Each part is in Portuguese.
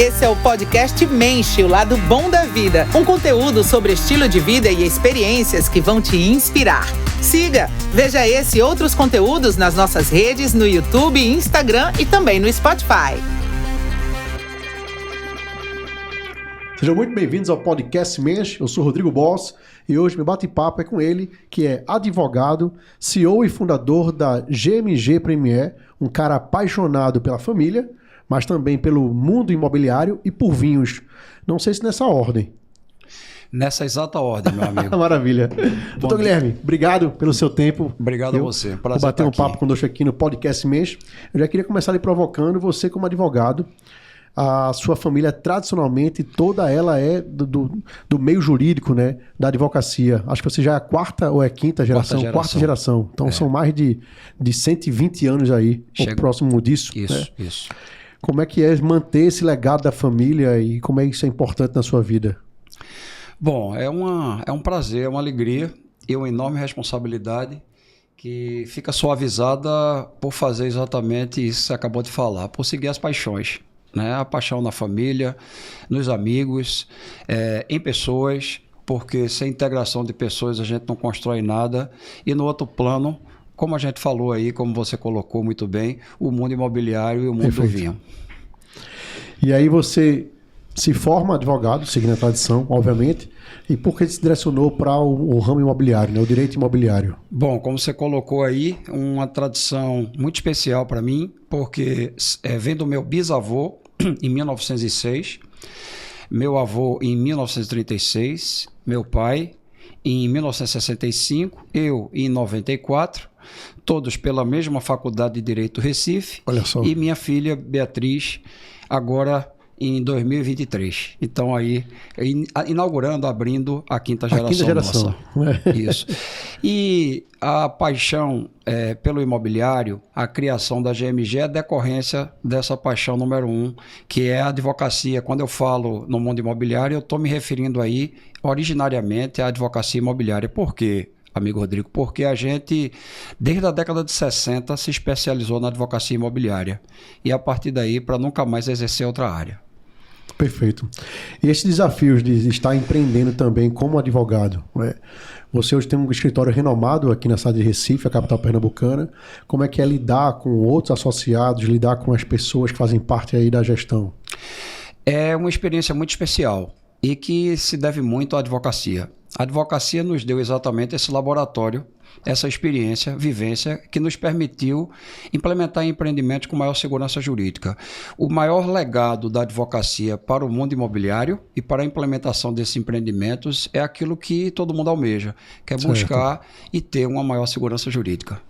Esse é o podcast Mente, o lado bom da vida. Um conteúdo sobre estilo de vida e experiências que vão te inspirar. Siga, veja esse e outros conteúdos nas nossas redes, no YouTube, Instagram e também no Spotify. Sejam muito bem-vindos ao podcast Mente. Eu sou Rodrigo Boss e hoje meu bate-papo é com ele, que é advogado, CEO e fundador da GMG Premier, um cara apaixonado pela família, mas também pelo mundo imobiliário e por vinhos. Não sei se nessa ordem. Nessa exata ordem, meu amigo. Maravilha. Doutor Guilherme, obrigado pelo seu tempo. Obrigado a você. Prazer bater um papo conosco aqui no podcast Mente. Eu já queria começar lhe provocando, você como advogado. A sua família, tradicionalmente, toda ela é do meio jurídico, né? Da advocacia. Acho que você já é a quarta ou é quinta geração? Quarta geração. Então são mais de 120 anos aí, ou próximo disso. Isso. Como é que é manter esse legado da família e como é que isso é importante na sua vida? Bom, é um prazer, é uma alegria e uma enorme responsabilidade que fica suavizada por fazer exatamente isso que você acabou de falar, por seguir as paixões. Né? A paixão na família, nos amigos, em pessoas, porque sem integração de pessoas a gente não constrói nada. E no outro plano, como a gente falou aí, como você colocou muito bem, o mundo imobiliário e o mundo do vinho. E aí você se forma advogado, seguindo a tradição, obviamente, e por que se direcionou para o ramo imobiliário, né? O direito imobiliário? Bom, como você colocou aí, uma tradição muito especial para mim, porque vem do meu bisavô em 1906, meu avô em 1936, meu pai em 1965, eu em 94, todos pela mesma Faculdade de Direito Recife. Olha só. E minha filha Beatriz agora em 2023. Então aí, inaugurando, abrindo a quinta geração. Nossa. Isso. E a paixão pelo imobiliário, a criação da GMG é decorrência dessa paixão número 1, que é a advocacia. Quando eu falo no mundo imobiliário, eu estou me referindo aí originariamente à advocacia imobiliária. Por quê, amigo Rodrigo? Porque a gente, desde a década de 60, se especializou na advocacia imobiliária. E a partir daí, para nunca mais exercer outra área. Perfeito. E esses desafios de estar empreendendo também como advogado, né? Você hoje tem um escritório renomado aqui na cidade de Recife, a capital pernambucana. Como é que é lidar com outros associados, lidar com as pessoas que fazem parte aí da gestão? É uma experiência muito especial e que se deve muito à advocacia. A advocacia nos deu exatamente esse laboratório, essa experiência, vivência, que nos permitiu implementar empreendimentos com maior segurança jurídica. O maior legado da advocacia para o mundo imobiliário e para a implementação desses empreendimentos é aquilo que todo mundo almeja, que é buscar e ter uma maior segurança jurídica.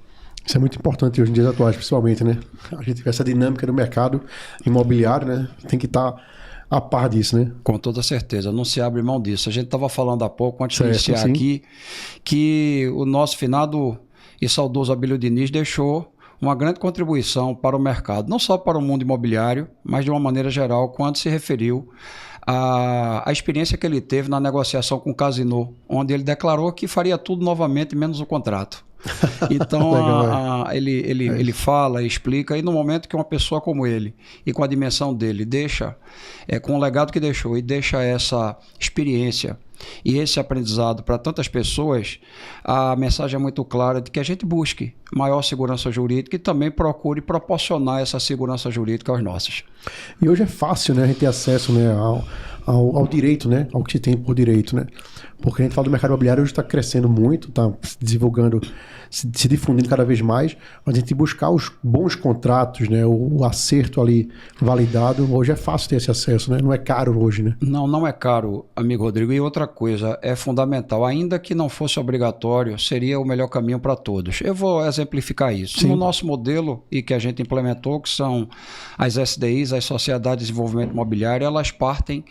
Isso é muito importante hoje em dias atuais, principalmente, né? A gente vê essa dinâmica do mercado imobiliário, né? Tem que estar a par disso, né? Com toda certeza, não se abre mão disso. A gente estava falando há pouco, antes de iniciar aqui, que o nosso finado e saudoso Abílio Diniz deixou uma grande contribuição para o mercado, não só para o mundo imobiliário, mas de uma maneira geral, quando se referiu à experiência que ele teve na negociação com o Casino, onde ele declarou que faria tudo novamente, menos o contrato. Então ele fala, explica, e no momento que uma pessoa como ele e com a dimensão dele deixa, com o legado que deixou e deixa essa experiência e esse aprendizado para tantas pessoas, a mensagem é muito clara de que a gente busque maior segurança jurídica e também procure proporcionar essa segurança jurídica aos nossos. E hoje é fácil, né, a gente ter acesso, né, ao direito, né, ao que se tem por direito, né? Porque a gente fala do mercado imobiliário, hoje está crescendo muito, está se divulgando, se difundindo cada vez mais, mas a gente buscar os bons contratos, né, o acerto ali validado, hoje é fácil ter esse acesso, né? Não é caro hoje, né? Não é caro, amigo Rodrigo. E outra coisa, é fundamental, ainda que não fosse obrigatório, seria o melhor caminho para todos. Eu vou exemplificar isso. Sim. No nosso modelo, e que a gente implementou, que são as SDIs, as Sociedades de Desenvolvimento Imobiliário, elas partem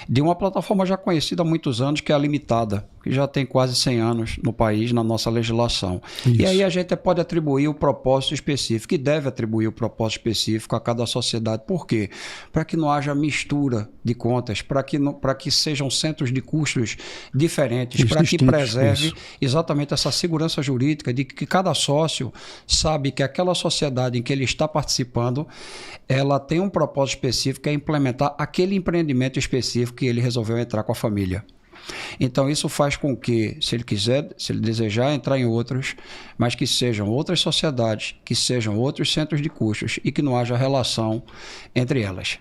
de uma plataforma já conhecida há muitos anos, que é a Limitada, que já tem quase 100 anos no país, na nossa legislação. Isso. E aí a gente pode atribuir o propósito específico, e deve atribuir o propósito específico a cada sociedade. Por quê? Para que não haja mistura de contas, para que sejam centros de custos diferentes, para que preserve exatamente essa segurança jurídica de que cada sócio sabe que aquela sociedade em que ele está participando, ela tem um propósito específico, que é implementar aquele empreendimento específico que ele resolveu entrar com a família. Então isso faz com que, se ele quiser, se ele desejar entrar em outros, mas que sejam outras sociedades, que sejam outros centros de custos e que não haja relação entre elas.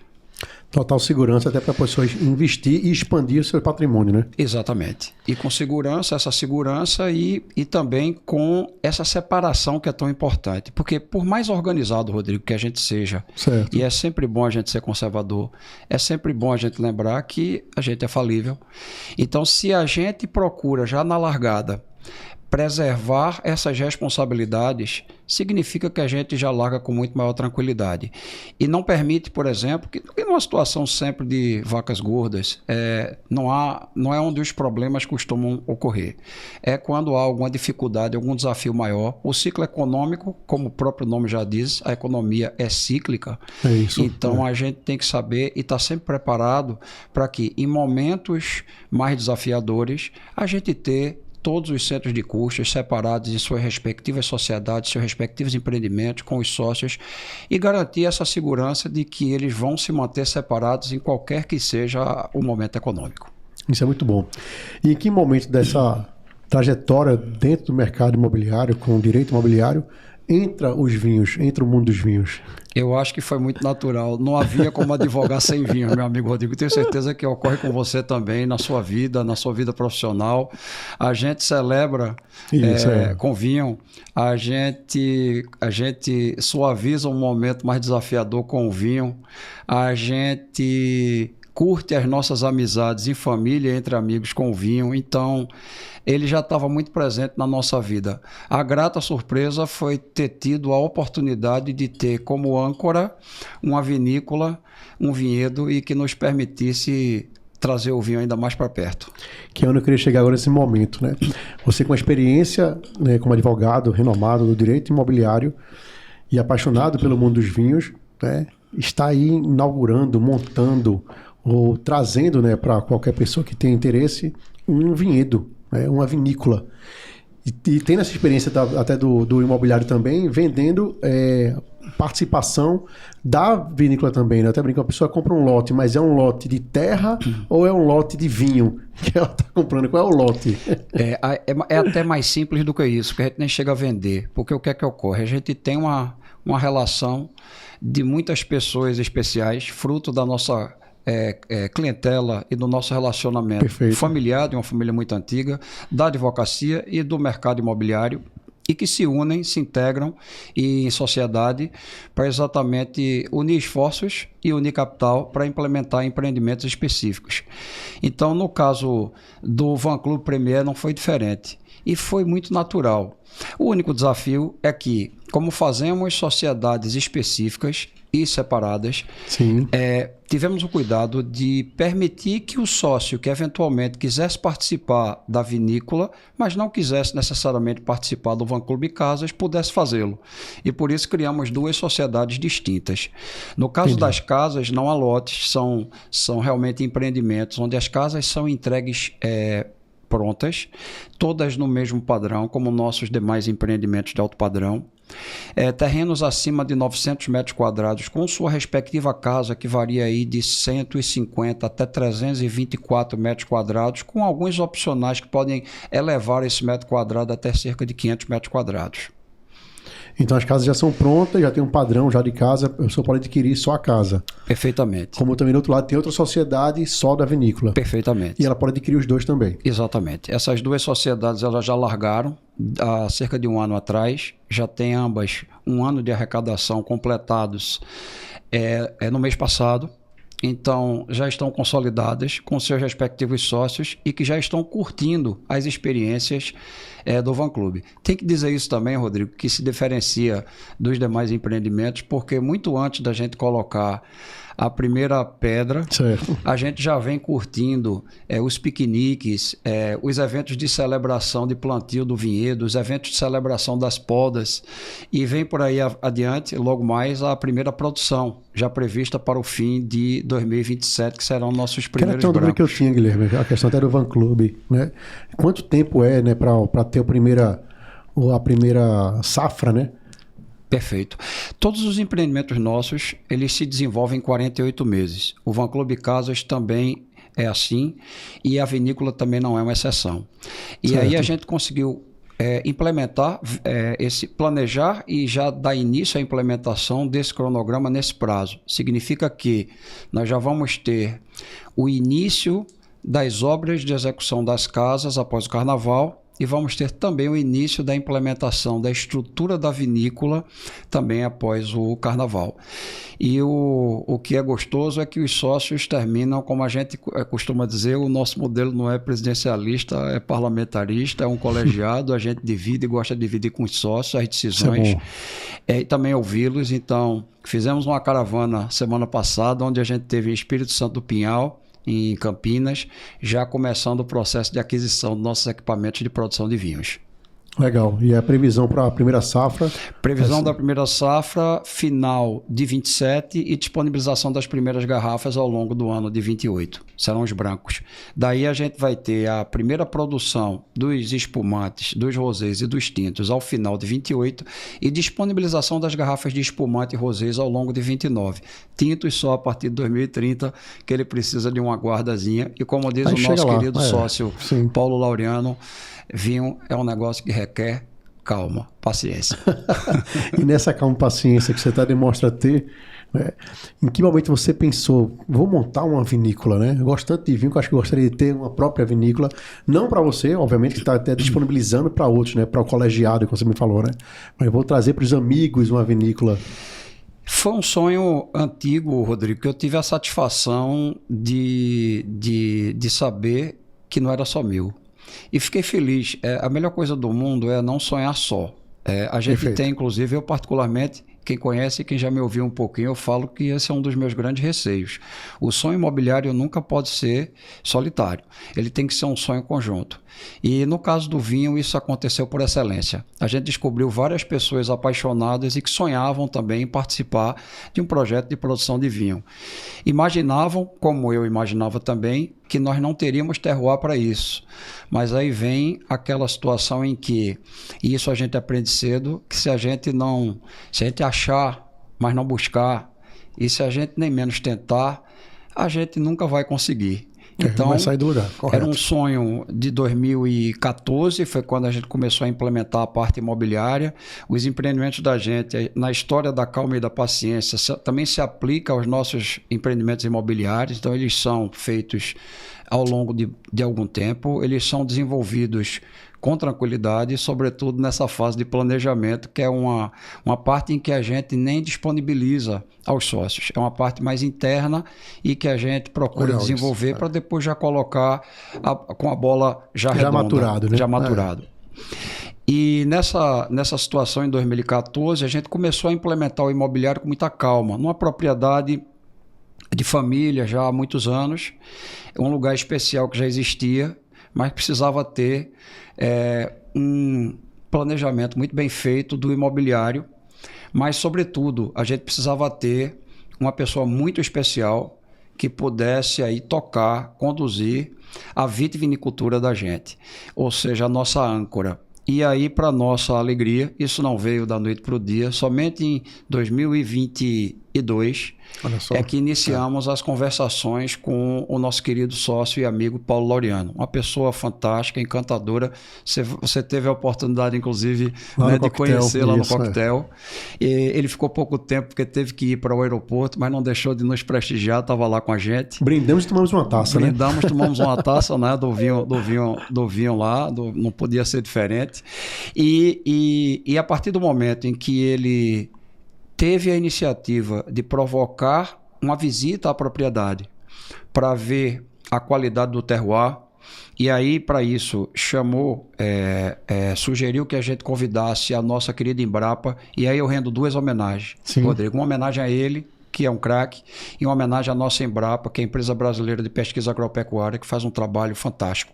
Total segurança até para a pessoa investir e expandir o seu patrimônio, né? Exatamente. E com segurança, essa segurança e também com essa separação que é tão importante. Porque por mais organizado, Rodrigo, que a gente seja, certo. E é sempre bom a gente ser conservador, é sempre bom a gente lembrar que a gente é falível. Então, se a gente procura já na largada preservar essas responsabilidades, significa que a gente já larga com muito maior tranquilidade. E não permite, por exemplo, que numa situação sempre de vacas gordas, não é onde os problemas costumam ocorrer. É quando há alguma dificuldade, algum desafio maior. O ciclo econômico, como o próprio nome já diz, a economia é cíclica. É isso. Então a gente tem que saber e estar sempre preparado para que, em momentos mais desafiadores, a gente ter todos os centros de custos separados em suas respectivas sociedades, seus respectivos empreendimentos, com os sócios, e garantir essa segurança de que eles vão se manter separados em qualquer que seja o momento econômico. Isso é muito bom. E em que momento dessa trajetória dentro do mercado imobiliário, com o direito imobiliário, entra o mundo dos vinhos? Eu acho que foi muito natural. Não havia como advogar sem vinho, meu amigo Rodrigo. Tenho certeza que ocorre com você também na sua vida profissional. A gente celebra com vinho. A gente suaviza um momento mais desafiador com o vinho. A gente curte as nossas amizades em família, entre amigos com o vinho. Então, ele já estava muito presente na nossa vida. A grata surpresa foi ter tido a oportunidade de ter como âncora uma vinícola, um vinhedo, e que nos permitisse trazer o vinho ainda mais para perto. Que é onde eu queria chegar agora nesse momento, né? Você com a experiência, né, como advogado renomado do direito imobiliário e apaixonado pelo mundo dos vinhos, né, está aí inaugurando, montando ou trazendo, né, para qualquer pessoa que tenha interesse, um vinhedo, né, uma vinícola. E tendo essa experiência até do imobiliário também, vendendo participação da vinícola também, né? Até brinco, a pessoa compra um lote, mas é um lote de terra ou é um lote de vinho que ela está comprando? Qual é o lote? É até mais simples do que isso, porque a gente nem chega a vender. Porque o que é que ocorre? A gente tem uma relação de muitas pessoas especiais, fruto da nossa clientela e do nosso relacionamento familiar, de uma família muito antiga, da advocacia e do mercado imobiliário, e que se unem, se integram em sociedade para exatamente unir esforços e unir capital para implementar empreendimentos específicos. Então, no caso do Van Club Premier, não foi diferente. E foi muito natural. O único desafio é que, como fazemos sociedades específicas e separadas, tivemos o cuidado de permitir que o sócio que eventualmente quisesse participar da vinícola, mas não quisesse necessariamente participar do Van Club Casas, pudesse fazê-lo. E por isso criamos duas sociedades distintas. No caso das casas, não há lotes, são realmente empreendimentos, onde as casas são entregues prontas, todas no mesmo padrão, como nossos demais empreendimentos de alto padrão. Terrenos acima de 900 metros quadrados, com sua respectiva casa, que varia aí de 150 até 324 metros quadrados, com alguns opcionais que podem elevar esse metro quadrado até cerca de 500 metros quadrados. Então as casas já são prontas, já tem um padrão já de casa, a pessoa pode adquirir só a casa. Perfeitamente. Como também do outro lado tem outra sociedade só da vinícola. Perfeitamente. E ela pode adquirir os dois também. Exatamente. Essas duas sociedades elas já largaram há cerca de um ano atrás, já tem ambas um ano de arrecadação completados no mês passado. Então, já estão consolidadas com seus respectivos sócios e que já estão curtindo as experiências do Van Club. Tem que dizer isso também, Rodrigo, que se diferencia dos demais empreendimentos, porque muito antes da gente colocar a primeira pedra. Certo. A gente já vem curtindo os piqueniques, os eventos de celebração de plantio do vinhedo, os eventos de celebração das podas, e vem por aí adiante, logo mais, a primeira produção, já prevista para o fim de 2027, que serão nossos primeiros Que era a dúvida que eu tinha, Guilherme, a questão até do Van Club, né? Quanto tempo né, para ter a primeira safra, né? Perfeito. Todos os empreendimentos nossos, eles se desenvolvem em 48 meses. O Van Club Casas também é assim, e a vinícola também não é uma exceção. E certo. aí a gente conseguiu implementar, planejar e já dar início à implementação desse cronograma nesse prazo. Significa que nós já vamos ter o início das obras de execução das casas após o carnaval, e vamos ter também o início da implementação da estrutura da vinícola também após o carnaval. E o que é gostoso é que os sócios terminam, como a gente costuma dizer, o nosso modelo não é presidencialista, é parlamentarista, é um colegiado, a gente divide e gosta de dividir com os sócios as decisões e também ouvi-los. Então, fizemos uma caravana semana passada, onde a gente teve em Espírito Santo do Pinhal, em Campinas, já começando o processo de aquisição dos nossos equipamentos de produção de vinhos. Legal. E a previsão para a primeira safra? Previsão da primeira safra, final de 27 e disponibilização das primeiras garrafas ao longo do ano de 28. Serão os brancos. Daí a gente vai ter a primeira produção dos espumantes, dos rosés e dos tintos ao final de 28 e disponibilização das garrafas de espumante e rosés ao longo de 29. Tintos só a partir de 2030, que ele precisa de uma guardazinha. E como diz o nosso querido sócio Paulo Laureano, vinho é um negócio que requer calma, paciência. E nessa calma e paciência que você demonstra ter, né, em que momento você pensou, vou montar uma vinícola, né? Eu gosto tanto de vinho que eu acho que eu gostaria de ter uma própria vinícola, não para você, obviamente, que está até disponibilizando para outros, né? Para o colegiado, que você me falou, né? Mas eu vou trazer para os amigos uma vinícola. Foi um sonho antigo, Rodrigo, que eu tive a satisfação de saber que não era só meu. E fiquei feliz. A melhor coisa do mundo é não sonhar só. A gente Perfeito. tem, inclusive, eu particularmente, quem conhece e quem já me ouviu um pouquinho, eu falo que esse é um dos meus grandes receios. O sonho imobiliário nunca pode ser solitário. Ele tem que ser um sonho conjunto. E no caso do vinho, isso aconteceu por excelência. A gente descobriu várias pessoas apaixonadas e que sonhavam também em participar de um projeto de produção de vinho. Imaginavam, como eu imaginava também, que nós não teríamos terroir para isso. Mas aí vem aquela situação em que, e isso a gente aprende cedo, que se a gente achar, mas não buscar, e se a gente nem menos tentar, a gente nunca vai conseguir. Então, vai sair do lugar, correto. Era um sonho de 2014, foi quando a gente começou a implementar a parte imobiliária. Os empreendimentos da gente, na história da calma e da paciência, também se aplica aos nossos empreendimentos imobiliários. Então, eles são feitos ao longo de algum tempo, eles são desenvolvidos com tranquilidade, sobretudo nessa fase de planejamento, que é uma parte em que a gente nem disponibiliza aos sócios. É uma parte mais interna e que a gente procura desenvolver para depois já colocar com a bola já redonda, maturado, né? Já maturado. E nessa situação, em 2014, a gente começou a implementar o imobiliário com muita calma, numa propriedade de família já há muitos anos, um lugar especial que já existia, mas precisava ter um planejamento muito bem feito do imobiliário, mas, sobretudo, a gente precisava ter uma pessoa muito especial que pudesse aí tocar, conduzir a vitivinicultura da gente, ou seja, a nossa âncora. E aí, para nossa alegria, isso não veio da noite para o dia, somente em 2022 é que iniciamos as conversações com o nosso querido sócio e amigo Paulo Laureano, uma pessoa fantástica, encantadora. Você teve a oportunidade, inclusive, de conhecê-la no coquetel. E ele ficou pouco tempo porque teve que ir para o aeroporto, mas não deixou de nos prestigiar, estava lá com a gente. Brindamos e tomamos uma taça, né? Brindamos, tomamos uma taça, né, do vinho lá, não podia ser diferente. E a partir do momento em que ele teve a iniciativa de provocar uma visita à propriedade para ver a qualidade do terroir, e aí, para isso, sugeriu que a gente convidasse a nossa querida Embrapa, e aí eu rendo duas homenagens. Sim. Rodrigo, uma homenagem a ele, que é um craque, em homenagem à nossa Embrapa, que é a empresa brasileira de pesquisa agropecuária, que faz um trabalho fantástico.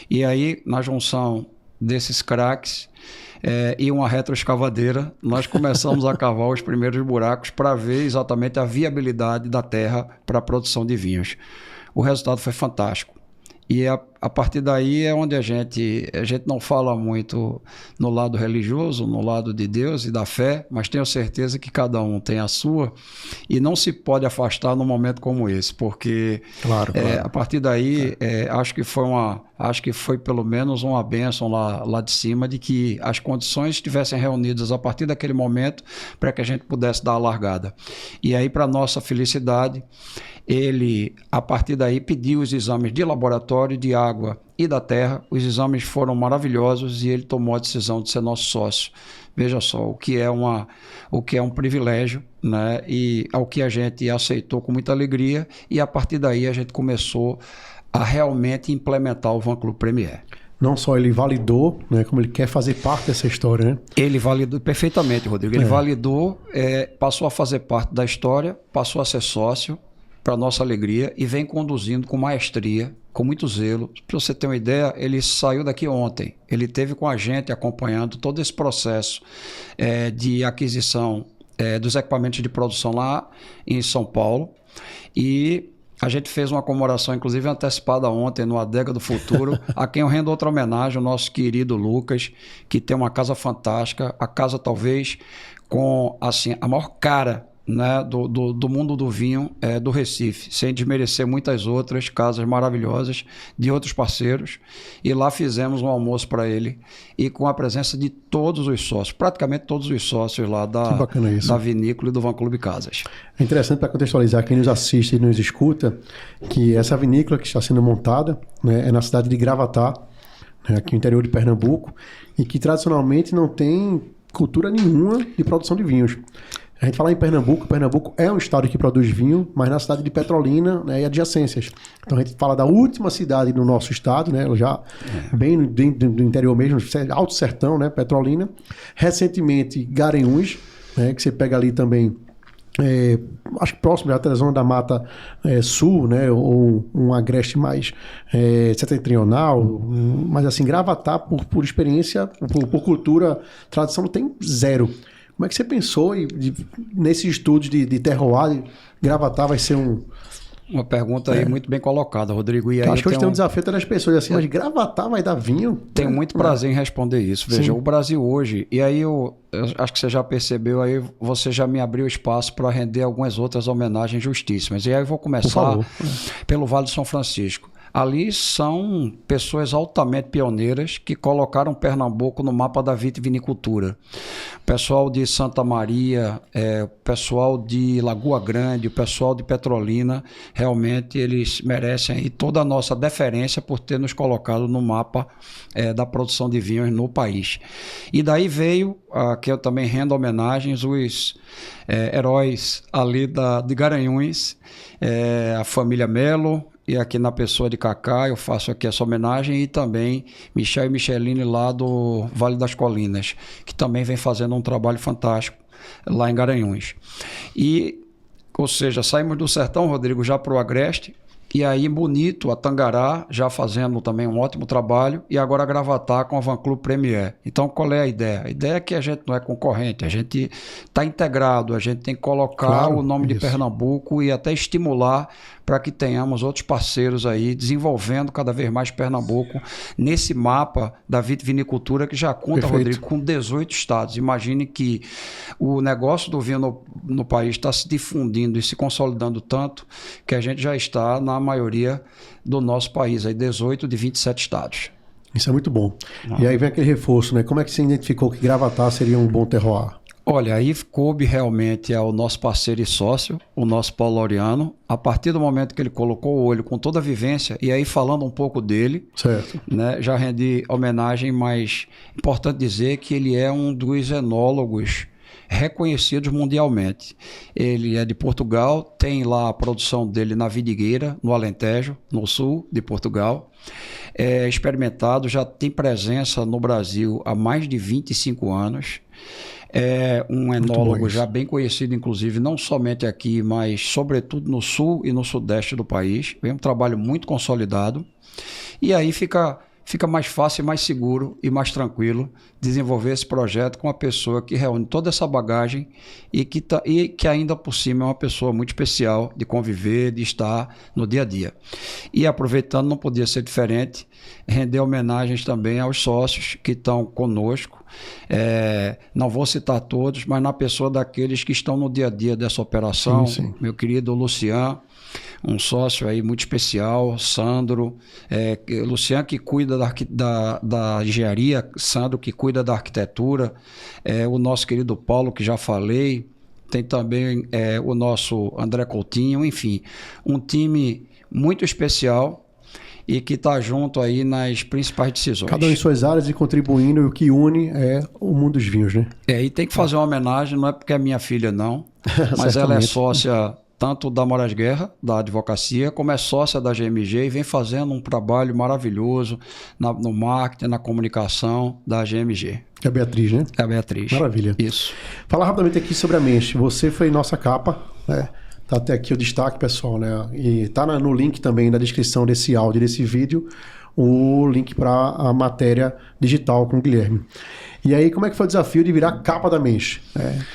E aí, na junção desses craques e uma retroescavadeira, nós começamos a cavar os primeiros buracos para ver exatamente a viabilidade da terra para a produção de vinhos. O resultado foi fantástico. E a partir daí é onde a gente não fala muito no lado religioso, no lado de Deus e da fé, mas tenho certeza que cada um tem a sua e não se pode afastar num momento como esse, porque claro. A partir daí acho que foi pelo menos uma bênção lá de cima de que as condições estivessem reunidas a partir daquele momento para que a gente pudesse dar a largada. E aí, para nossa felicidade, ele, a partir daí, pediu os exames de laboratório, de água e da terra. Os exames foram maravilhosos e ele tomou a decisão de ser nosso sócio. Veja só, o que é um privilégio, né? E ao que a gente aceitou com muita alegria, e a partir daí a gente começou a realmente implementar o Vin Club Premier. Não só ele validou, né, como ele quer fazer parte dessa história, né? Ele validou perfeitamente, Rodrigo. Ele validou, passou a fazer parte da história, passou a ser sócio, para nossa alegria, e vem conduzindo com maestria, com muito zelo. Para você ter uma ideia, ele saiu daqui ontem. Ele esteve com a gente acompanhando todo esse processo de aquisição dos equipamentos de produção lá em São Paulo. E a gente fez uma comemoração, inclusive antecipada ontem, no Adega do Futuro, a quem eu rendo outra homenagem, o nosso querido Lucas, que tem uma casa fantástica, a casa talvez com assim, a maior cara, né, do mundo do vinho do Recife, sem desmerecer muitas outras casas maravilhosas de outros parceiros. E lá fizemos um almoço para ele e com a presença de todos os sócios, praticamente todos os sócios lá da vinícola e do Vin Club Casas. É interessante para contextualizar quem nos assiste e nos escuta que essa vinícola que está sendo montada, né, é na cidade de Gravatá, né, aqui no interior de Pernambuco, e que tradicionalmente não tem cultura nenhuma de produção de vinhos. A gente fala em Pernambuco, Pernambuco é um estado que produz vinho, mas na cidade de Petrolina, né, e adjacências. Então a gente fala da última cidade do nosso estado, né, já bem do interior mesmo, Alto Sertão, né, Petrolina. Recentemente, Garanhuns, né, que você pega ali também, acho que próximo da zona da Mata Sul, né, ou um agreste mais setentrional, mas assim, Gravatá, por experiência, por cultura, tradição, não tem zero. Como é que você pensou nesses estudos de terroir, Gravatá vai ser uma pergunta aí muito bem colocada, Rodrigo. E aí acho que hoje tem um desafio das pessoas assim, mas Gravatá vai dar vinho? Tenho muito prazer em responder isso. Veja, o Brasil hoje, e aí eu acho que você já percebeu, aí você já me abriu espaço para render algumas outras homenagens justíssimas. E aí eu vou começar pelo Vale do São Francisco. Ali são pessoas altamente pioneiras que colocaram Pernambuco no mapa da vitivinicultura. O pessoal de Santa Maria, o pessoal de Lagoa Grande, o pessoal de Petrolina, realmente eles merecem aí toda a nossa deferência por ter nos colocado no mapa da produção de vinhos no país. E daí veio, que eu também rendo homenagens, os heróis ali de Garanhuns, a família Melo, e aqui na pessoa de Cacá eu faço aqui essa homenagem, e também Michel e Micheline lá do Vale das Colinas, que também vem fazendo um trabalho fantástico lá em Garanhuns. E, ou seja, saímos do sertão, Rodrigo, já para o agreste, e aí Bonito, a Tangará, já fazendo também um ótimo trabalho, e agora Gravatá com a Vin Club Premier. Então, qual é a ideia? A ideia é que a gente não é concorrente, a gente está integrado, a gente tem que colocar o nome de Pernambuco e até estimular para que tenhamos outros parceiros aí desenvolvendo cada vez mais Pernambuco nesse mapa da vitivinicultura que já conta, Rodrigo, com 18 estados. Imagine que o negócio do vinho no país está se difundindo e se consolidando tanto que a gente já está na maioria do nosso país, aí 18 de 27 estados. Isso é muito bom. E aí vem aquele reforço, né? Como é que você identificou que Gravatá seria um bom terroir? Olha, aí coube realmente ao nosso parceiro e sócio, o nosso Paulo Laureano, a partir do momento que ele colocou o olho com toda a vivência, e aí falando um pouco dele, né, já rendi homenagem, mas importante dizer que ele é um dos enólogos reconhecidos mundialmente. Ele é de Portugal, tem lá a produção dele na Vidigueira, no Alentejo, no sul de Portugal. É experimentado, já tem presença no Brasil há mais de 25 anos. É um enólogo já bem conhecido, inclusive, não somente aqui, mas sobretudo no sul e no sudeste do país. Vem um trabalho muito consolidado. E aí fica mais fácil, mais seguro e mais tranquilo desenvolver esse projeto com uma pessoa que reúne toda essa bagagem e que ainda por cima é uma pessoa muito especial de conviver, de estar no dia a dia. E aproveitando, não podia ser diferente, render homenagens também aos sócios que estão conosco. Não vou citar todos, mas na pessoa daqueles que estão no dia a dia dessa operação, sim. Meu querido Lucian, um sócio aí muito especial, Sandro, Lucian que cuida da engenharia, Sandro que cuida da arquitetura, o nosso querido Paulo, que já falei, tem também o nosso André Coutinho, enfim, um time muito especial e que está junto aí nas principais decisões. Cada um em suas áreas e contribuindo, e o que une é o mundo dos vinhos, né? E tem que fazer uma homenagem, não é porque é minha filha não, mas ela é sócia tanto da Moraes Guerra, da advocacia, como é sócia da GMG e vem fazendo um trabalho maravilhoso no marketing, na comunicação da GMG. É a Beatriz, né? É a Beatriz. Maravilha. Isso. Falar rapidamente aqui sobre a Mensch. Você foi nossa capa, né? Tá até aqui o destaque, pessoal, né? E tá no link também na descrição desse áudio, desse vídeo, o link para a matéria digital com o Guilherme. E aí, como é que foi o desafio de virar capa da Mensch?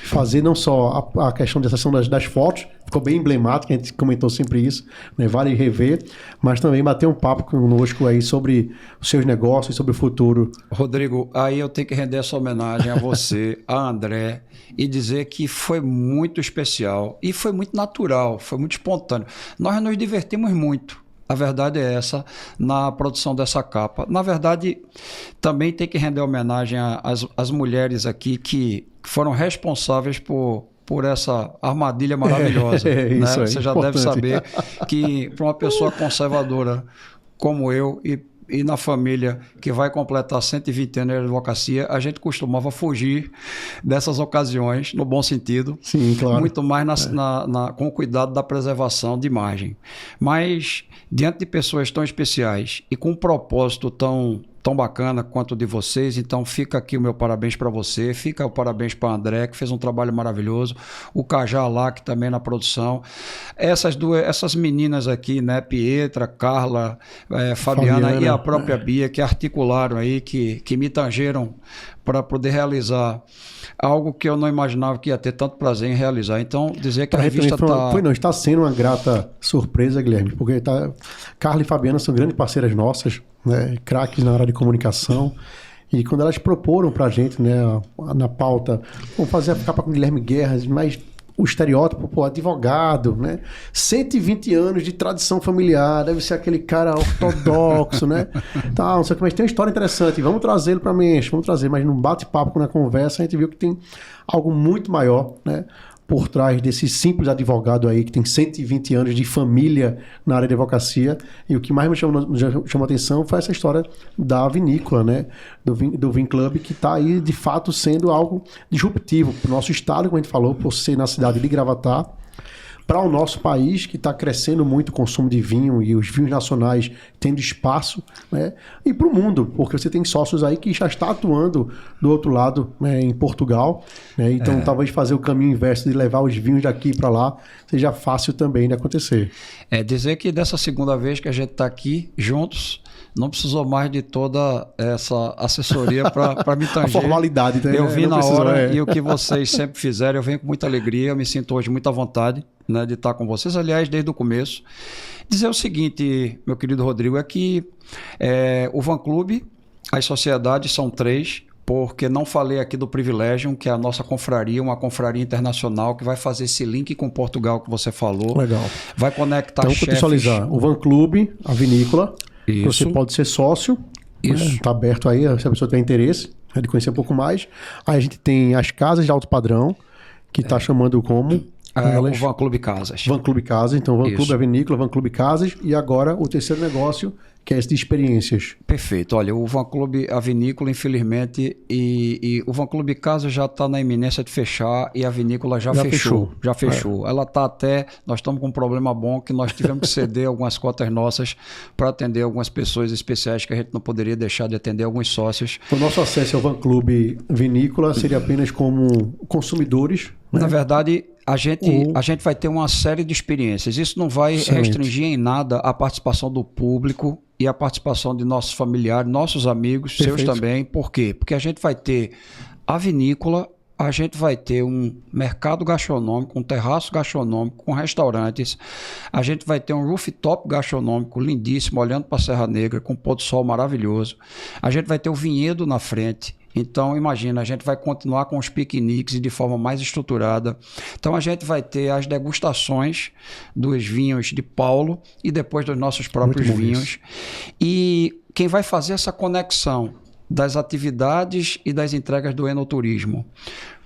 Fazer não só a questão da sessão das fotos, ficou bem emblemática, a gente comentou sempre isso, né? Vale rever, mas também bater um papo conosco aí sobre os seus negócios, sobre o futuro. Rodrigo, aí eu tenho que render essa homenagem a você, a André, e dizer que foi muito especial e foi muito natural, foi muito espontâneo. Nós nos divertimos muito. A verdade é essa, na produção dessa capa. Na verdade, também tem que render homenagem às mulheres aqui que foram responsáveis por essa armadilha maravilhosa. Né? Isso aí, você já importante. deve saber que para uma pessoa conservadora como eu e na família que vai completar 120 anos de advocacia, a gente costumava fugir dessas ocasiões, no bom sentido. Sim, claro. Muito mais com o cuidado da preservação de imagem. Mas, diante de pessoas tão especiais e com um propósito tão bacana quanto o de vocês, então fica aqui o meu parabéns para você, fica o parabéns para o André, que fez um trabalho maravilhoso, o Cajá lá, que também na produção, essas meninas aqui, né, Pietra, Carla, Fabiana e a própria Bia, que articularam aí, que me tangeram para poder realizar algo que eu não imaginava que ia ter tanto prazer em realizar. Então, dizer que a revista está sendo uma grata surpresa, Guilherme, porque Carla e Fabiana são grandes parceiras nossas, né, craques na área de comunicação, e quando elas proporam para a gente, né, na pauta, vamos fazer a capa com Guilherme Guerra, mas o estereótipo, advogado, né? 120 anos de tradição familiar, deve ser aquele cara ortodoxo, né? Não sei o que, mas tem uma história interessante, vamos trazê-lo para a Mensch, vamos trazer, mas num bate-papo, na conversa, a gente viu que tem algo muito maior, né? Por trás desse simples advogado aí que tem 120 anos de família na área de advocacia. E o que mais me chamou a atenção foi essa história da vinícola, né? Do Vin Club, que está aí de fato sendo algo disruptivo para o nosso estado, como a gente falou, por ser na cidade de Gravatá, para o nosso país, que está crescendo muito o consumo de vinho e os vinhos nacionais tendo espaço, né? E para o mundo, porque você tem sócios aí que já está atuando do outro lado, né, em Portugal, né? Então talvez fazer o caminho inverso de levar os vinhos daqui para lá seja fácil também de acontecer. Dizer que dessa segunda vez que a gente está aqui juntos, não precisou mais de toda essa assessoria para me tanger. A formalidade. Né? Eu vim na hora e o que vocês sempre fizeram, eu venho com muita alegria, eu me sinto hoje muito à vontade, né, de estar com vocês, aliás, desde o começo. Dizer o seguinte, meu querido Rodrigo, é que o Van Club, as sociedades são 3, porque não falei aqui do Privilegium, que é a nossa confraria, uma confraria internacional que vai fazer esse link com Portugal que você falou. Legal. Vai conectar chefes. Então, contextualizar, o Van Club, a vinícola, isso. Você pode ser sócio, está aberto aí, se a pessoa tiver interesse de conhecer um pouco mais. Aí a gente tem as casas de alto padrão, que está chamando como? O Van Clube Casas. Van Clube Casas, então Van Clube, a vinícola, Van Clube Casas, e agora o terceiro negócio, que é esse de experiências. Perfeito. Olha, o Van Clube, a vinícola, infelizmente, e o Van Clube Casas já está na iminência de fechar e a vinícola já fechou. Já fechou. Ela está nós estamos com um problema bom que nós tivemos que ceder algumas cotas nossas para atender algumas pessoas especiais que a gente não poderia deixar de atender alguns sócios. O nosso acesso ao Van Clube Vinícola seria apenas como consumidores, né? Na verdade, a gente vai ter uma série de experiências. Isso não vai restringir em nada a participação do público e a participação de nossos familiares, nossos amigos, seus também. Por quê? Porque a gente vai ter a vinícola, a gente vai ter um mercado gastronômico, um terraço gastronômico com restaurantes, a gente vai ter um rooftop gastronômico lindíssimo, olhando para a Serra Negra, com um pôr do sol maravilhoso, a gente vai ter o vinhedo na frente. Então, imagina, a gente vai continuar com os piqueniques de forma mais estruturada. Então, a gente vai ter as degustações dos vinhos de Paulo e depois dos nossos próprios vinhos. E quem vai fazer essa conexão das atividades e das entregas do enoturismo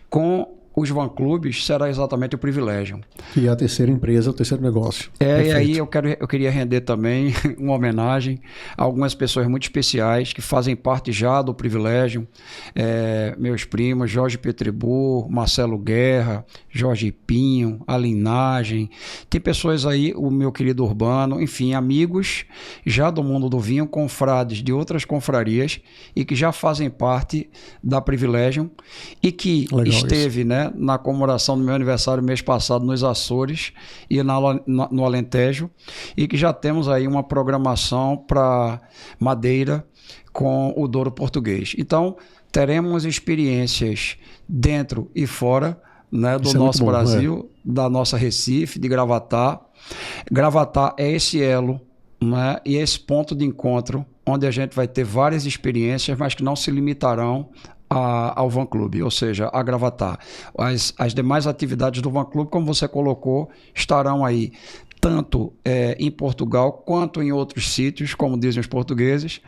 com os Van Clubes será exatamente o Privilégio. Que é a terceira empresa, o terceiro negócio. E aí eu queria render também uma homenagem a algumas pessoas muito especiais que fazem parte já do Privilégio. Meus primos, Jorge Petribu, Marcelo Guerra, Jorge Pinho, a Linagem. Tem pessoas aí, o meu querido Urbano, enfim, amigos já do mundo do vinho, confrades de outras confrarias e que já fazem parte da Privilégio e que esteve, né, na comemoração do meu aniversário mês passado nos Açores e no Alentejo, e que já temos aí uma programação para Madeira com o Douro Português. Então, teremos experiências dentro e fora, né, do nosso Brasil, da nossa Recife, de Gravatá. Gravatá é esse elo, né, e esse ponto de encontro onde a gente vai ter várias experiências, mas que não se limitarão ao Van Clube, ou seja, a Gravatá. As demais atividades do Van Clube, como você colocou, estarão aí tanto em Portugal quanto em outros sítios, como dizem os portugueses,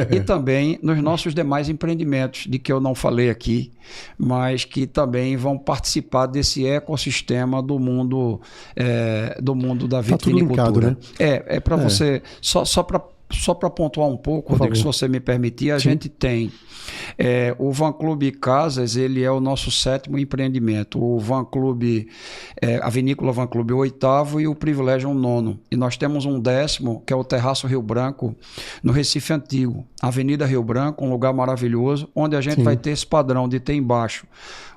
e também nos nossos demais empreendimentos, de que eu não falei aqui, mas que também vão participar desse ecossistema do mundo da vitivinicultura. Né? Para você, só para pontuar um pouco, Rodrigo, se você me permitir, a gente tem o Van Clube Casas, ele é o nosso 7º empreendimento. O Van Clube, a vinícola Van Clube, o 8º, e o Privilégio, o 9º. E nós temos um 10º, que é o Terraço Rio Branco, no Recife Antigo, Avenida Rio Branco, um lugar maravilhoso, onde a gente vai ter esse padrão de ter embaixo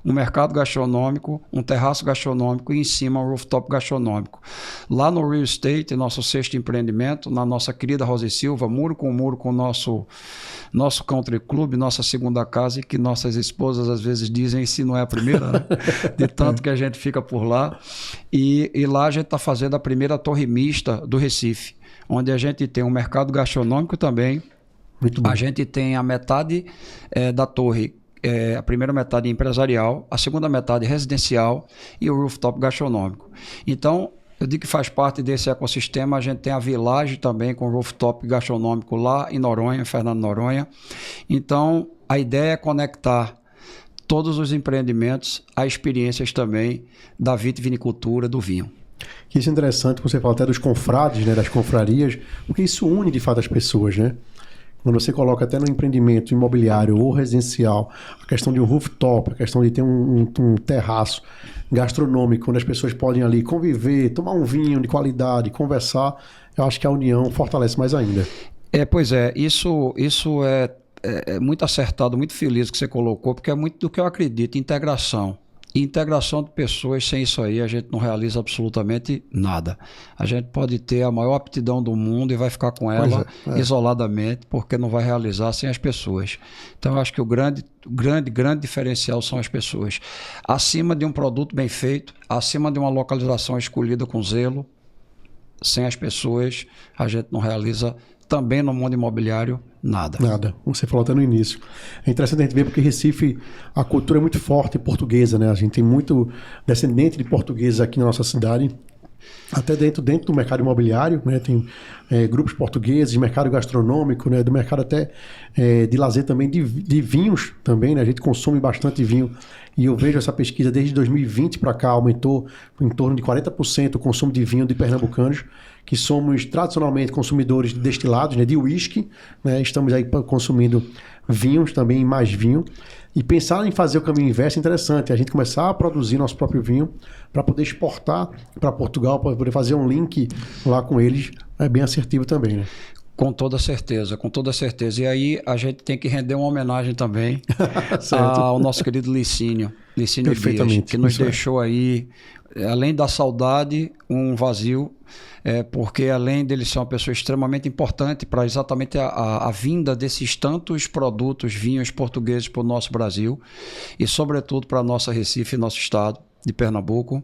um mercado gastronômico, um terraço gastronômico e em cima um rooftop gastronômico. Lá no Real Estate, nosso 6º empreendimento, na nossa querida Rosa Silva, muro com o nosso country club, nossa segunda casa, e que nossas esposas às vezes dizem se não é a primeira, né? De tanto que a gente fica por lá. E lá a gente está fazendo a primeira torre mista do Recife, onde a gente tem um mercado gastronômico também. Muito bom. A gente tem a metade da torre, a primeira metade empresarial, a segunda metade residencial e o rooftop gastronômico. Então, eu digo que faz parte desse ecossistema. A gente tem a Village também com rooftop gastronômico lá em Noronha, Fernando Noronha. Então, a ideia é conectar todos os empreendimentos a experiências também da vitivinicultura, do vinho. Isso é interessante, você fala até dos confrades, né, das confrarias, porque isso une de fato as pessoas, né? Quando você coloca até no empreendimento imobiliário ou residencial, a questão de um rooftop, a questão de ter um terraço gastronômico, onde as pessoas podem ali conviver, tomar um vinho de qualidade, conversar, eu acho que a união fortalece mais ainda. Pois é, isso é muito acertado, muito feliz que você colocou, porque é muito do que eu acredito, integração. E integração de pessoas, sem isso aí a gente não realiza absolutamente nada. A gente pode ter a maior aptidão do mundo e vai ficar com ela isoladamente, porque não vai realizar sem as pessoas. Então eu acho que o grande diferencial são as pessoas. Acima de um produto bem feito, acima de uma localização escolhida com zelo, sem as pessoas a gente não realiza também no mundo imobiliário nada. Nada. Você falou até no início. É interessante a gente ver porque Recife, a cultura é muito forte portuguesa, né? A gente tem muito descendente de portugueses aqui na nossa cidade. Até dentro do mercado imobiliário, né? Tem grupos portugueses, mercado gastronômico, né? Do mercado até de lazer também, de vinhos também, né? A gente consome bastante vinho e eu vejo essa pesquisa desde 2020 para cá, aumentou em torno de 40% o consumo de vinho de pernambucanos, que somos tradicionalmente consumidores de destilados, né? De uísque, né? Estamos aí consumindo vinhos também, mais vinho. E pensar em fazer o caminho inverso é interessante, a gente começar a produzir nosso próprio vinho para poder exportar para Portugal, para poder fazer um link lá com eles, é bem assertivo também, né? Com toda certeza, com toda certeza. E aí a gente tem que render uma homenagem também ao nosso querido Licínio Dias, que nos deixou aí, além da saudade, um vazio, porque além dele ser uma pessoa extremamente importante para exatamente a vinda desses tantos produtos, vinhos portugueses para o nosso Brasil e sobretudo para a nossa Recife, nosso estado de Pernambuco,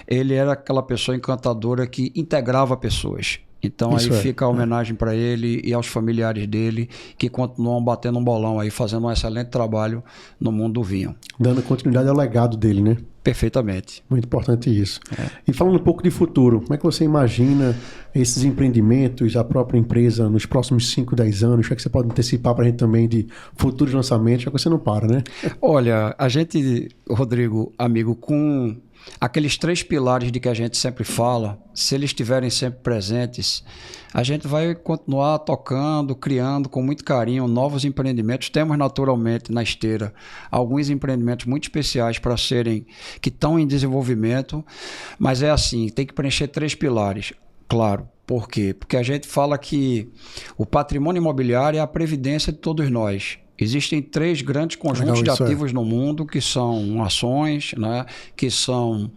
ele era aquela pessoa encantadora que integrava pessoas. Então isso aí fica a homenagem para ele e aos familiares dele que continuam batendo um bolão aí, fazendo um excelente trabalho no mundo do vinho. Dando continuidade ao legado dele, né? Perfeitamente. Muito importante isso. E falando um pouco de futuro, como é que você imagina esses empreendimentos, a própria empresa nos próximos 5, 10 anos? O que é que você pode antecipar para a gente também de futuros lançamentos? Já que você não para, né? Olha, a gente, Rodrigo, amigo, com aqueles 3 pilares de que a gente sempre fala, se eles estiverem sempre presentes, a gente vai continuar tocando, criando com muito carinho novos empreendimentos. Temos naturalmente na esteira alguns empreendimentos muito especiais para serem, que estão em desenvolvimento, mas é assim, tem que preencher 3 pilares, claro. Por quê? Porque a gente fala que o patrimônio imobiliário é a previdência de todos nós. Existem 3 grandes conjuntos de ativos no mundo, que são ações, né, que são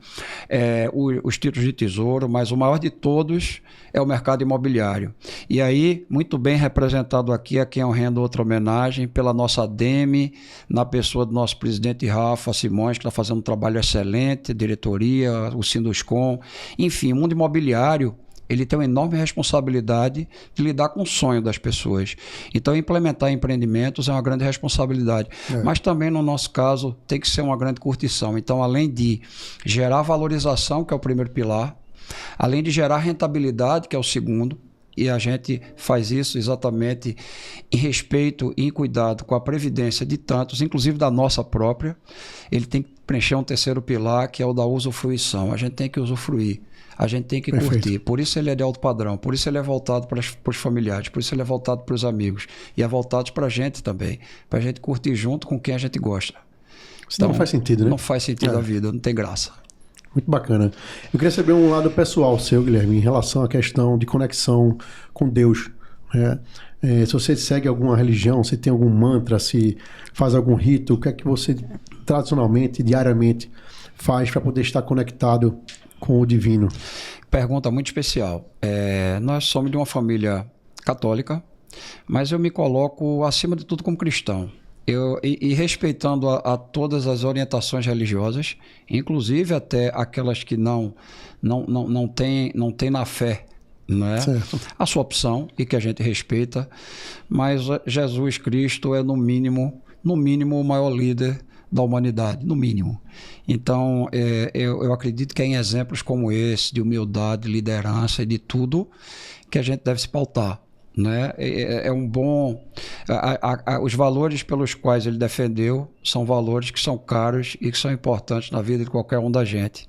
os títulos de tesouro, mas o maior de todos é o mercado imobiliário. E aí, muito bem representado aqui, a quem eu rendo outra homenagem, pela nossa ADEME, na pessoa do nosso presidente Rafa Simões, que está fazendo um trabalho excelente, diretoria, o Sinduscom, enfim, o mundo imobiliário, ele tem uma enorme responsabilidade de lidar com o sonho das pessoas. Então, implementar empreendimentos é uma grande responsabilidade. Mas também, no nosso caso, tem que ser uma grande curtição. Então, além de gerar valorização, que é o primeiro pilar, além de gerar rentabilidade, que é o segundo, e a gente faz isso exatamente em respeito e em cuidado com a previdência de tantos, inclusive da nossa própria, ele tem que preencher um terceiro pilar, que é o da usufruição. A gente tem que usufruir. A gente tem que curtir. Por isso ele é de alto padrão, por isso ele é voltado para os familiares, por isso ele é voltado para os amigos e é voltado para a gente também, para a gente curtir junto com quem a gente gosta. Então, não faz sentido, né? Não faz sentido a vida, não tem graça. Muito bacana. Eu queria saber um lado pessoal seu, Guilherme, em relação à questão de conexão com Deus. Se você segue alguma religião, se tem algum mantra, se faz algum rito, o que é que você tradicionalmente, diariamente, faz para poder estar conectado com o divino? Pergunta muito especial. Nós somos de uma família católica, mas eu me coloco acima de tudo como cristão. E respeitando a todas as orientações religiosas, inclusive até aquelas que não têm na fé, não é? A sua opção e que a gente respeita, mas Jesus Cristo é no mínimo o maior líder da humanidade, no mínimo. Então, eu acredito que é em exemplos como esse, de humildade, liderança e de tudo, que a gente deve se pautar. Né? Os valores pelos quais ele defendeu são valores que são caros e que são importantes na vida de qualquer um da gente.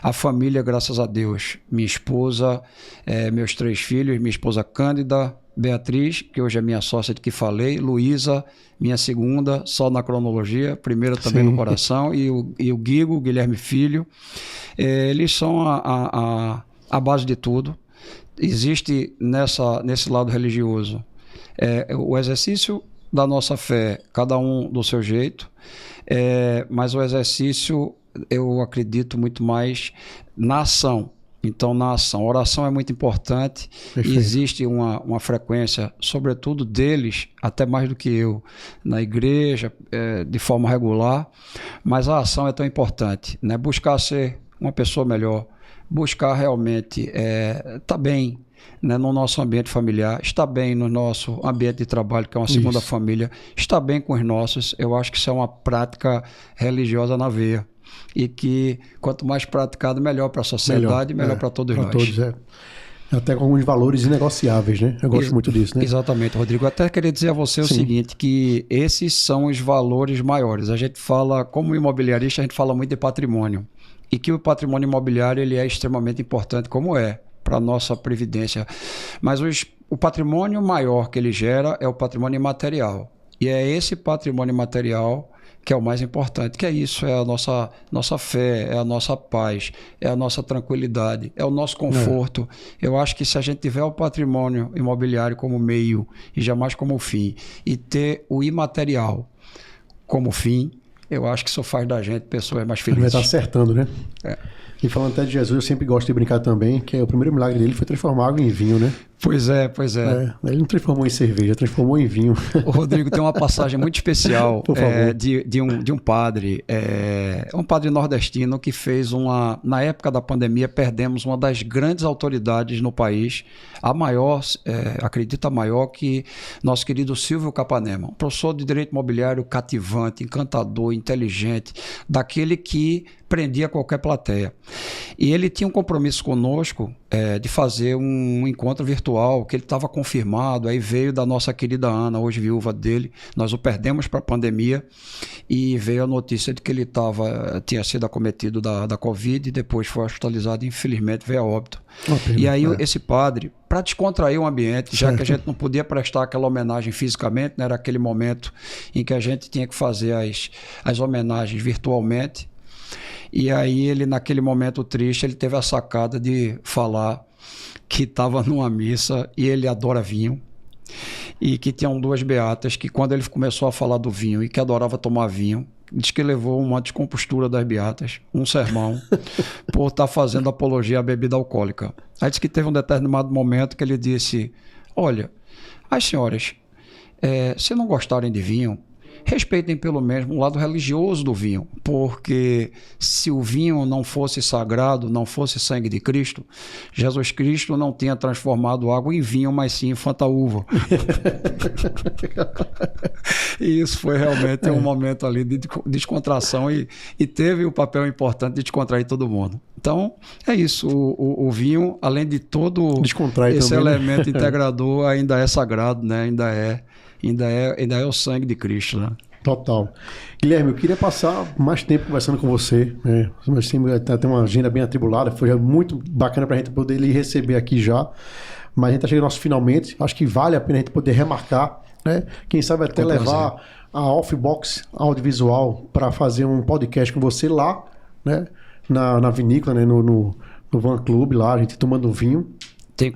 A família, graças a Deus, minha esposa, meus 3 filhos, minha esposa Cândida, Beatriz, que hoje é minha sócia de que falei, Luísa, minha segunda, só na cronologia, primeira também no coração, e o Guigo, Guilherme Filho, eles são a base de tudo. Existe nesse lado religioso o exercício da nossa fé, cada um do seu jeito, mas o exercício eu acredito muito mais na ação. Então, na ação, a oração é muito importante. Perfeito. Existe uma frequência, sobretudo deles, até mais do que eu, na igreja, de forma regular, mas a ação é tão importante, né? Buscar ser uma pessoa melhor, buscar realmente estar bem, né, no nosso ambiente familiar, estar bem no nosso ambiente de trabalho, que é uma segunda família, estar bem com os nossos. Eu acho que isso é uma prática religiosa na veia. e que quanto mais praticado, melhor para a sociedade, melhor para todos nós. Todos, até com alguns valores inegociáveis, né? Eu gosto muito disso, né? Exatamente, Rodrigo. Eu até queria dizer a você o seguinte, que esses são os valores maiores. A gente fala, como imobiliarista, a gente fala muito de patrimônio. E que o patrimônio imobiliário ele é extremamente importante, como é para a nossa previdência. Mas o patrimônio maior que ele gera é o patrimônio imaterial. E é esse patrimônio imaterial que é o mais importante, que é isso, é a nossa fé, é a nossa paz, é a nossa tranquilidade, é o nosso conforto. Eu acho que se a gente tiver o patrimônio imobiliário como meio e jamais como fim, e ter o imaterial como fim, eu acho que isso faz da gente pessoas mais felizes. Ele vai estar acertando, né? E falando até de Jesus, eu sempre gosto de brincar também, que o primeiro milagre dele foi transformar água em vinho, né? Pois é. Ele não transformou em cerveja, transformou em vinho. O Rodrigo, tem uma passagem muito especial de um padre, um padre nordestino que fez na época da pandemia, perdemos uma das grandes autoridades no país, a maior, acredito a maior, que nosso querido Silvio Capanema, um professor de direito imobiliário cativante, encantador, inteligente, daquele que prendia qualquer plateia. E ele tinha um compromisso conosco de fazer um encontro virtual, que ele estava confirmado, aí veio da nossa querida Ana, hoje viúva dele, nós o perdemos para a pandemia, e veio a notícia de que ele tinha sido acometido da Covid, e depois foi hospitalizado e infelizmente veio a óbito. E aí esse padre, para descontrair o ambiente, já que a gente não podia prestar aquela homenagem fisicamente, né, era aquele momento em que a gente tinha que fazer as homenagens virtualmente. E aí ele, naquele momento triste, ele teve a sacada de falar que estava numa missa e ele adora vinho, e que tinham duas beatas que, quando ele começou a falar do vinho e que adorava tomar vinho, diz que levou uma descompostura das beatas, um sermão, por estar fazendo apologia à bebida alcoólica. Aí diz que teve um determinado momento que ele disse: olha, as senhoras, se não gostarem de vinho, respeitem pelo menos o lado religioso do vinho, porque se o vinho não fosse sagrado, não fosse sangue de Cristo, Jesus Cristo não tinha transformado água em vinho, mas sim em fantaúva. E isso foi realmente um momento ali de descontração e teve o papel importante de descontrair todo mundo. Então, é isso. O vinho, além de todo esse também, elemento integrador, ainda é sagrado, né? Ainda é o sangue de Cristo, né? Total. Guilherme, eu queria passar mais tempo conversando com você, né? Mas tem uma agenda bem atribulada, foi muito bacana para a gente poder lhe receber aqui já, mas a gente está chegando ao nosso finalmente. Acho que vale a pena a gente poder remarcar, né? Quem sabe até levar a Offbox Audiovisual para fazer um podcast com você lá, né? Na vinícola, né? No Van Club lá, a gente tomando vinho.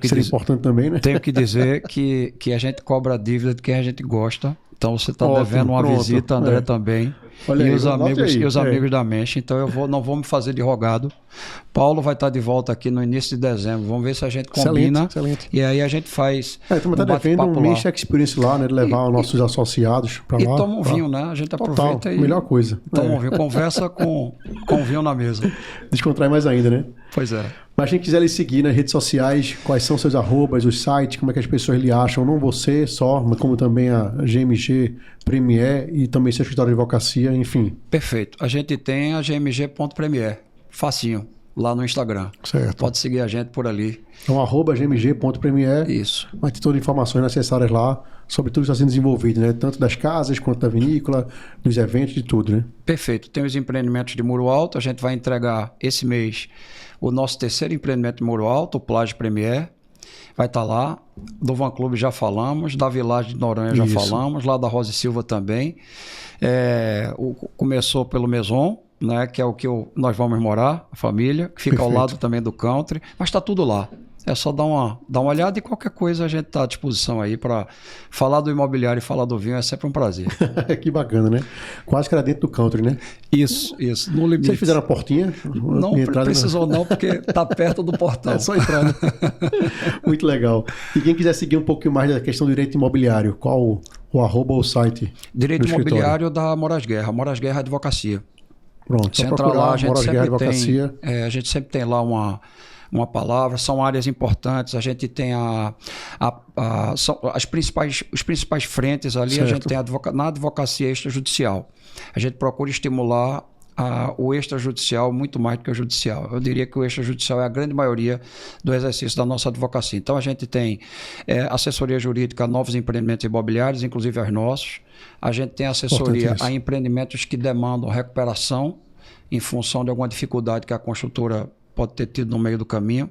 Seria importante também, né? Tenho que dizer que a gente cobra a dívida de quem a gente gosta. Então você está devendo uma visita, André também. Olha e aí, os amigos da Mensch. Então não vou me fazer de rogado. Paulo vai estar de volta aqui no início de dezembro. Vamos ver se a gente combina. Excelente. E aí a gente faz. Estamos devendo um Mensch Experience lá, né? De levar os nossos associados para lá. E toma um vinho, né? A gente aproveita melhor coisa. Toma um vinho. Conversa com vinho na mesa. Descontrai mais ainda, né? Pois é. Mas quem quiser lhe seguir nas redes sociais, quais são seus arrobas, os sites, como é que as pessoas lhe acham, não você só, mas como também a GMG Premier e também seu escritório de advocacia, enfim. Perfeito. A gente tem a gmg.premier, facinho, lá no Instagram. Certo. Pode seguir a gente por ali. Então, @gmg.premier. Isso. Vai ter todas as informações necessárias lá sobre tudo que está sendo desenvolvido, né? Tanto das casas quanto da vinícola, dos eventos, de tudo, né? Perfeito. Tem os empreendimentos de Muro Alto, a gente vai entregar esse mês o nosso terceiro empreendimento de Muro Alto, o Plage Premier, vai estar lá. Do Van Club já falamos, da Village de Noronha já falamos, lá da Rosa e Silva também. Começou pelo Maison, né, que é o que nós vamos morar, a família, que fica ao lado também do Country, mas está tudo lá. É só dar uma olhada e qualquer coisa a gente está à disposição aí para falar do imobiliário e falar do vinho, é sempre um prazer. Que bacana, né? Quase que era dentro do Country, né? Isso, no limite. Vocês fizeram a portinha? Não precisou não, porque está perto do portão. É só entrar, né? Muito legal. E quem quiser seguir um pouquinho mais da questão do direito imobiliário, qual o arroba ou o site? Direito imobiliário da Moraes Guerra Advocacia. Pronto, você entra lá, a gente sempre tem lá uma palavra, são áreas importantes, a gente tem são os principais frentes ali, certo. A gente tem na advocacia extrajudicial. A gente procura estimular o extrajudicial muito mais do que o judicial. Eu diria que o extrajudicial é a grande maioria do exercício da nossa advocacia. Então, a gente tem assessoria jurídica a novos empreendimentos imobiliários, inclusive aos nossos. A gente tem assessoria a empreendimentos que demandam recuperação em função de alguma dificuldade que a construtora pode ter tido no meio do caminho.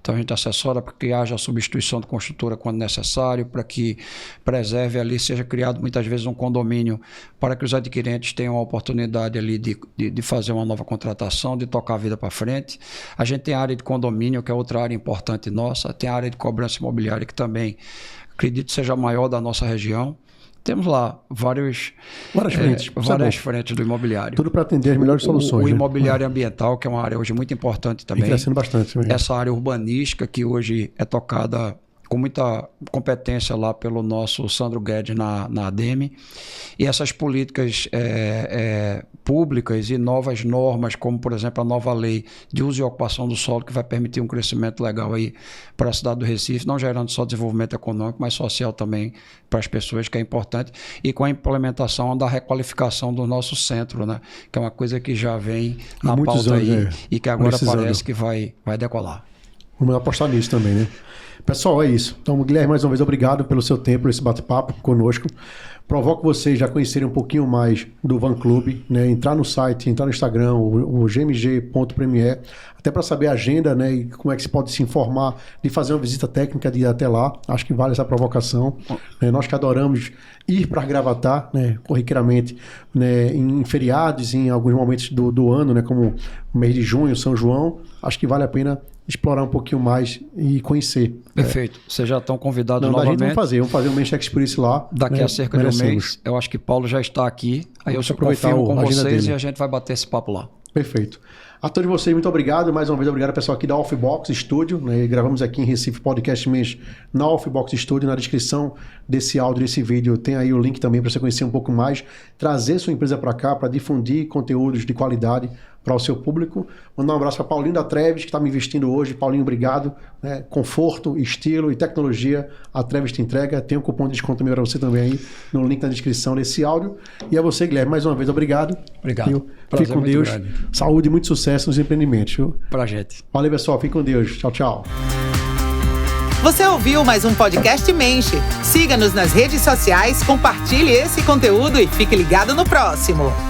Então, a gente assessora para que haja a substituição de construtora quando necessário, para que preserve ali, seja criado muitas vezes um condomínio para que os adquirentes tenham a oportunidade ali de fazer uma nova contratação, de tocar a vida para frente. A gente tem a área de condomínio, que é outra área importante nossa. Tem a área de cobrança imobiliária, que também acredito seja a maior da nossa região. Temos lá várias frentes do imobiliário. Tudo para atender as melhores soluções. O imobiliário ambiental, que é uma área hoje muito importante também. E crescendo bastante. Também. Essa área urbanística, que hoje é tocada com muita competência lá pelo nosso Sandro Guedes na ADEME. E essas políticas públicas e novas normas, como, por exemplo, a nova lei de uso e ocupação do solo, que vai permitir um crescimento legal aí para a cidade do Recife, não gerando só desenvolvimento econômico, mas social também para as pessoas, que é importante, e com a implementação da requalificação do nosso centro, né? Que é uma coisa que já vem na pauta aí e que agora parece que vai decolar. Vamos apostar nisso também, né? Pessoal, é isso. Então, Guilherme, mais uma vez, obrigado pelo seu tempo, por esse bate-papo conosco. Provoco vocês já conhecerem um pouquinho mais do Van Club, né? Entrar no site, entrar no Instagram, o gmg.premier, até para saber a agenda, né? E como é que se pode se informar de fazer uma visita técnica de ir até lá. Acho que vale essa provocação. Nós que adoramos ir para Gravatá, né? Corriqueiramente, né? Em feriados, em alguns momentos do ano, né? Como o mês de junho, São João, acho que vale a pena explorar um pouquinho mais e conhecer. Perfeito. Vocês já estão convidados novamente. Vamos fazer um Men's Experience lá. Daqui a cerca de um mês, eu acho que Paulo já está aqui. Aí eu confirmo com vocês e a gente vai bater esse papo lá. Perfeito. A todos vocês, muito obrigado. Mais uma vez, obrigado, pessoal, aqui da Offbox Studio. Né? Gravamos aqui em Recife Podcast Men's na Offbox Studio. Na descrição desse áudio, desse vídeo, tem aí o link também para você conhecer um pouco mais. Trazer sua empresa para cá, para difundir conteúdos de qualidade para o seu público. Mandar um abraço para Paulinho da Treves, que está me investindo hoje. Paulinho, obrigado. Né? Conforto, estilo e tecnologia, a Treves te entrega. Tem um cupom de desconto para você também aí no link na descrição desse áudio. E a você, Guilherme, mais uma vez, obrigado. Obrigado. Fique com Deus. Grande. Saúde e muito sucesso nos empreendimentos. Viu? Pra gente. Valeu, pessoal. Fique com Deus. Tchau, tchau. Você ouviu mais um podcast Menche. Siga-nos nas redes sociais, compartilhe esse conteúdo e fique ligado no próximo.